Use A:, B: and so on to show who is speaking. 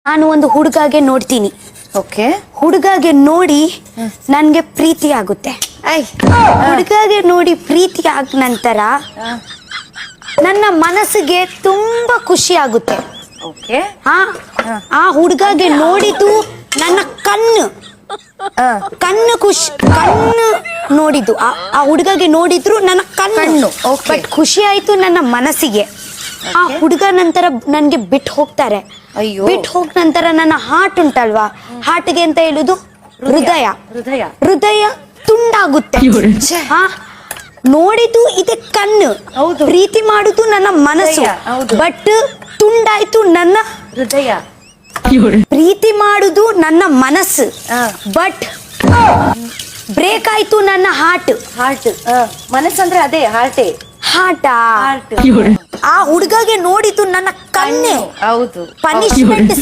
A: ನಾನು ಒಂದು ಹುಡುಗಾಗೆ ನೋಡ್ತೀನಿ.
B: ಓಕೆ.
A: ಹುಡುಗಾಗೆ ನೋಡಿ ನನ್ಗೆ ಪ್ರೀತಿ ಆಗುತ್ತೆ. ಹುಡುಗಾಗೆ ನೋಡಿ ಪ್ರೀತಿ ಆದ ನಂತರ ನನ್ನ ಮನಸ್ಸಿಗೆ ತುಂಬಾ ಖುಷಿ ಆಗುತ್ತೆ.
B: ಓಕೆ.
A: ಆ ಹುಡುಗಾಗೆ ನೋಡಿದ್ದು ನನ್ನ ಕಣ್ಣು ನೋಡಿದ್ದು ಆ ಹುಡುಗಗೆ ನೋಡಿದ್ರು ನನ್ನ ಕಣ್ಣು. ಬಟ್ ಖುಷಿ ಆಯ್ತು ನನ್ನ ಮನಸ್ಸಿಗೆ. ಆ ಹುಡುಗ ನಂತರ ನನ್ಗೆ ಬಿಟ್ಟು ಹೋಗ್ತಾರೆ. ಬಿಟ್ಟು ಹೋಗ ನಂತರ ನನ್ನ ಹಾರ್ಟ್ ಉಂಟಲ್ವಾ, ಹಾರ್ಟ್ಗೆ ಅಂತ ಹೇಳುದು ಹೃದಯ ತುಂಡಾಗುತ್ತೆ. ನೋಡಿದ್ದು ಇದೆ ಕಣ್ಣು, ಪ್ರೀತಿ ಮಾಡುದು ನನ್ನ ಮನಸ್ಸು, ಬಟ್ ತುಂಡಾಯ್ತು ನನ್ನ
B: ಹೃದಯ.
A: ಪ್ರೀತಿ ಮಾಡುದು ನನ್ನ ಮನಸ್ಸು, ಬಟ್ ಬ್ರೇಕ್ ಆಯ್ತು ನನ್ನ ಹಾರ್ಟ್.
B: ಮನಸ್ಸಂದ್ರೆ ಅದೇ ಹಾರ್ಟ್.
A: ಆ ಹುಡುಗಗೆ ನೋಡಿದ್ದು ನನ್ನ ಕಣ್ಣು.
B: ಹೌದು.
A: ಪನಿಷ್ಮೆಂಟ್